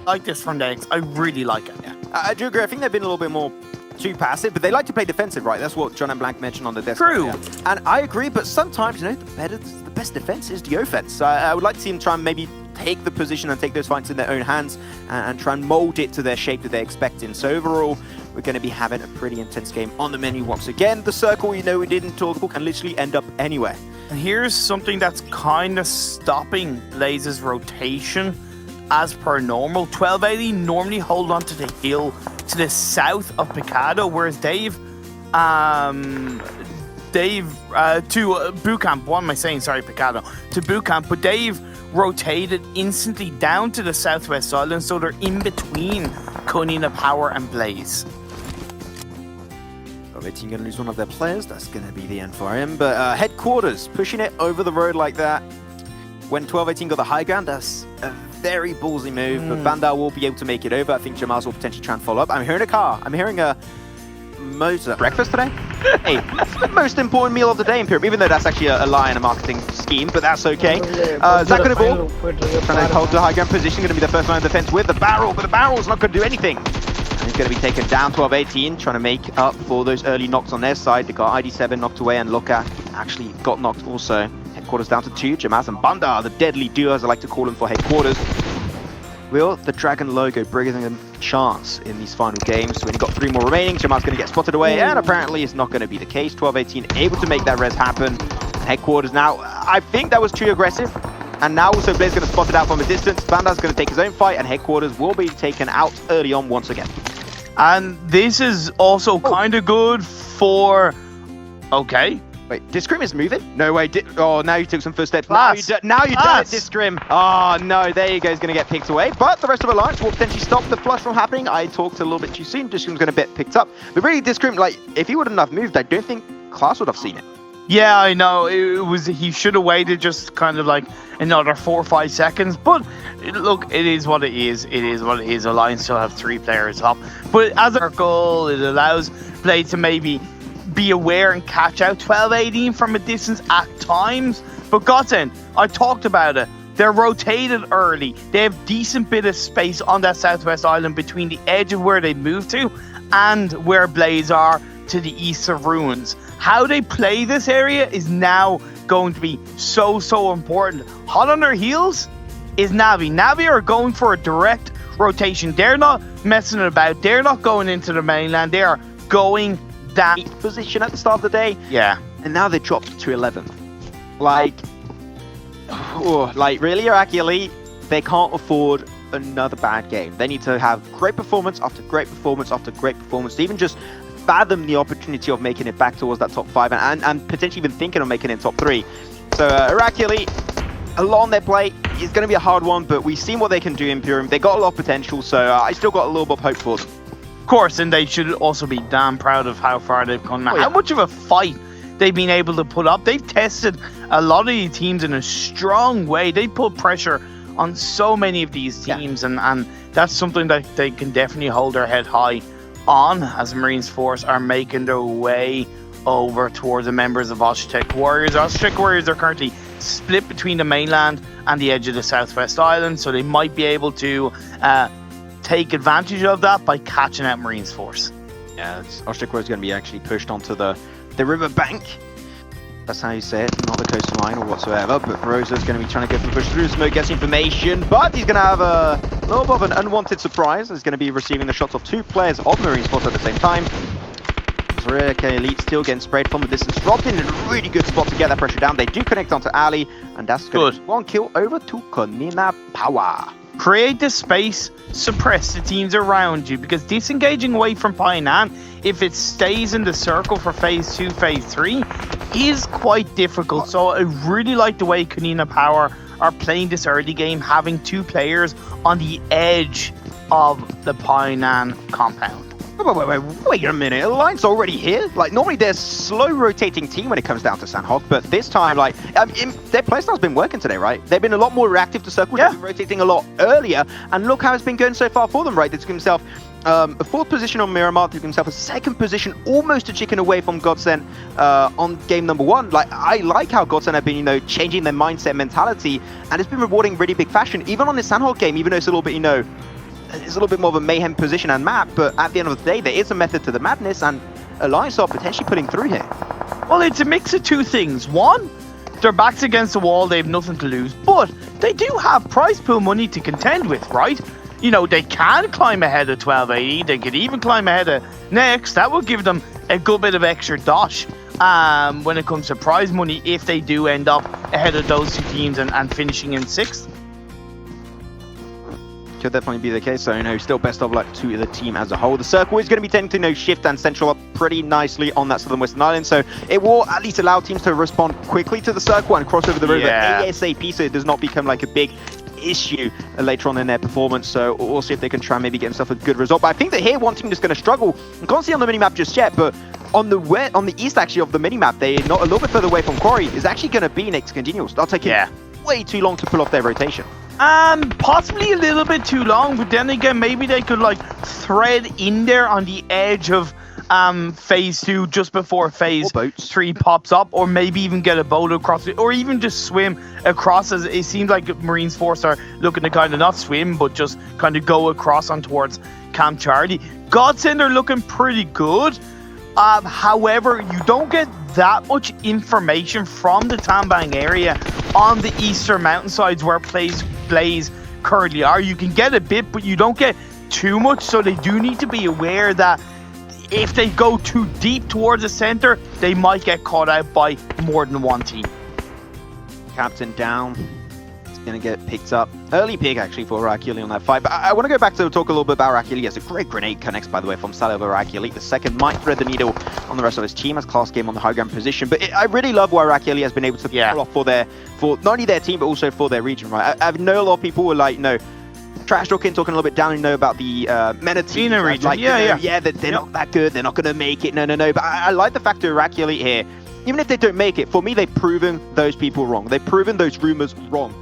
like this from the X. I really like it. Yeah, I do agree. I think they've been a little bit more too passive, but they like to play defensive, right? That's what John and Blank mentioned on the desk. True. Earlier. And I agree, but sometimes, you know, the best defense is the offense. I would like to see them try and maybe take the position and take those fights in their own hands and try and mold it to their shape that they're expecting. So overall, we're going to be having a pretty intense game on the menu once again. The circle, you know, we didn't talk about, can literally end up anywhere. And here's something that's kind of stopping Blaze's rotation as per normal. 1280 normally hold on to the hill to the south of Picado, whereas Dave to boot camp. What am I saying? Sorry, Picado. To boot camp, but Dave rotated instantly down to the southwest island, so they're in between Kunina Power and Blaze. Team going to lose one of their players. That's going to be the end for him. But Headquarters pushing it over the road like that. When 1218 got the high ground, that's a very ballsy move. But Bandar will be able to make it over. I think Jamaz will potentially try and follow up. I'm hearing a car. I'm hearing a motor. Breakfast today? Hey, that's the most important meal of the day, Imperium. Even though that's actually a lie and a marketing scheme, but that's okay. Zach on the ball. Trying to hold the high ground position. Going to be the first line of defense with the barrel, but the barrel's not going to do anything. He's going to be taken down 12-18, trying to make up for those early knocks on their side. They got ID7 knocked away, and Loka actually got knocked also. Headquarters down to 2. Jamaz and Bandar, the deadly duo, as I like to call them for Headquarters. Will the Dragon logo bring them a chance in these final games? When you've got 3 more remaining, Jamaz going to get spotted away, and apparently it's not going to be the case. 12-18 able to make that res happen. Headquarters now, I think that was too aggressive. And now also Blaze going to spot it out from a distance. Bandar's going to take his own fight, and Headquarters will be taken out early on once again. And this is also kind of good for... Okay. Wait, Discrim is moving? No way. Oh, now you took some first steps. Now you done it, Discrim. Oh, no. There you go. He's going to get picked away. But the rest of Alliance will potentially stop the flush from happening. I talked a little bit too soon. Discrim's going to get picked up. But really, Discrim, like, if he wouldn't have moved, I don't think Class would have seen it. Yeah, I know. He should have waited just kind of like another 4 or 5 seconds. But look, it is what it is. It is what it is. Alliance still have 3 players up. But as a circle, it allows Blade to maybe be aware and catch out 12-18 from a distance at times. But Godsend, I talked about it. They're rotated early. They have decent bit of space on that southwest island between the edge of where they moved to and where Blaze are to the east of Ruins. How they play this area is now going to be so important. Hot on their heels is Navi. Navi are going for a direct rotation. They're not messing about. They're not going into the mainland. They are going that position at the start of the day. Yeah. And now they dropped to 11th. Like really, Iraqi Elite, they can't afford another bad game. They need to have great performance after great performance after great performance to even just fathom the opportunity of making it back towards that top 5 and potentially even thinking of making it top 3. So Iraqi Elite, a lot on their plate. It's going to be a hard one, but we've seen what they can do in Imperium. They got a lot of potential, so I still got a little bit of hope for them. Of course, and they should also be damn proud of how far they've come now. How much of a fight they've been able to put up. They've tested a lot of these teams in a strong way. They put pressure on so many of these teams, and that's something that they can definitely hold their head high on as Marines Force are making their way over towards the members of Aztec Warriors. Aztec Warriors are currently split between the mainland and the edge of the southwest island, so they might be able to take advantage of that by catching out Marines Force. Yeah, Aztec Warriors going to be actually pushed onto the river bank. That's how you say it, not the coastline or whatsoever. But Rosa's going to be trying to get the push through. Smoke gets information, but he's going to have a little bit of an unwanted surprise. He's going to be receiving the shots of 2 players of Marine Force at the same time. Okay, Elite still getting sprayed from the distance. Robbed in a really good spot to get that pressure down. They do connect onto Ali, and that's good. 1 kill over to Kunina Power. Create the space, suppress the teams around you, because disengaging away from Painan, if it stays in the circle for phase 2, phase 3, is quite difficult. So I really like the way Kunina Power are playing this early game, having 2 players on the edge of the Painan compound. Wait a minute, Alliance already here? Like, normally they're a slow rotating team when it comes down to Sandhawk, but this time, like, their playstyle's been working today, right? They've been a lot more reactive to circles, they've been rotating a lot earlier, and look how it's been going so far for them, right? They took himself a 4th position on Miramar, took himself a 2nd position, almost a chicken away from Godsend on game number 1. Like, I like how Godsend have been, changing their mindset mentality, and it's been rewarding really big fashion, even on this Sandhawk game, even though it's a little bit, it's a little bit more of a mayhem position and map, but at the end of the day, there is a method to the madness, and Alliance are potentially putting through here. Well, it's a mix of two things. One, their backs against the wall, they have nothing to lose, but they do have prize pool money to contend with, right? You know, they can climb ahead of 1280, they could even climb ahead of Next. That will give them a good bit of extra dosh when it comes to prize money if they do end up ahead of those two teams and finishing in 6th. Could definitely be the case, so still best of luck to the team as a whole. The circle is going to be technically Shift and Central up pretty nicely on that southern western island, so it will at least allow teams to respond quickly to the circle and cross over the river ASAP, so it does not become like a big issue later on in their performance. So we'll see if they can try and maybe get themselves a good result. But I think that here one team is going to struggle. I can't see on the minimap just yet, but on the east actually of the minimap, they're not a little bit further away from Quarry, is actually going to be next Congenials. They'll take it way too long to pull off their rotation. Possibly a little bit too long, but then again, maybe they could like thread in there on the edge of phase 2 just before phase 3 pops up, or maybe even get a boat across it, or even just swim across. As it seems like Marines Force are looking to kind of not swim, but just kind of go across on towards Camp Charlie. Godsend are looking pretty good. However, you don't get that much information from the Tambang area on the eastern mountainsides where Blaze currently are. You can get a bit, but you don't get too much, so they do need to be aware that if they go too deep towards the center, they might get caught out by more than one team. Captain down. It's going to get picked up. Early pick, actually, for Rakili on that fight. But I want to go back to talk a little bit about Rakili. He has a great grenade connects, by the way, from Salova Rakili. The second might thread the needle on the rest of his team as class game on the high ground position. But I really love why Rakili has been able to pull off for not only their team, but also for their region, right? I know a lot of people were like, trash talking a little bit down, about the MENA team region. Like, they're not that good. They're not going to make it. No. But I like the fact that Rakili here, even if they don't make it, for me, they've proven those people wrong. They've proven those rumors wrong.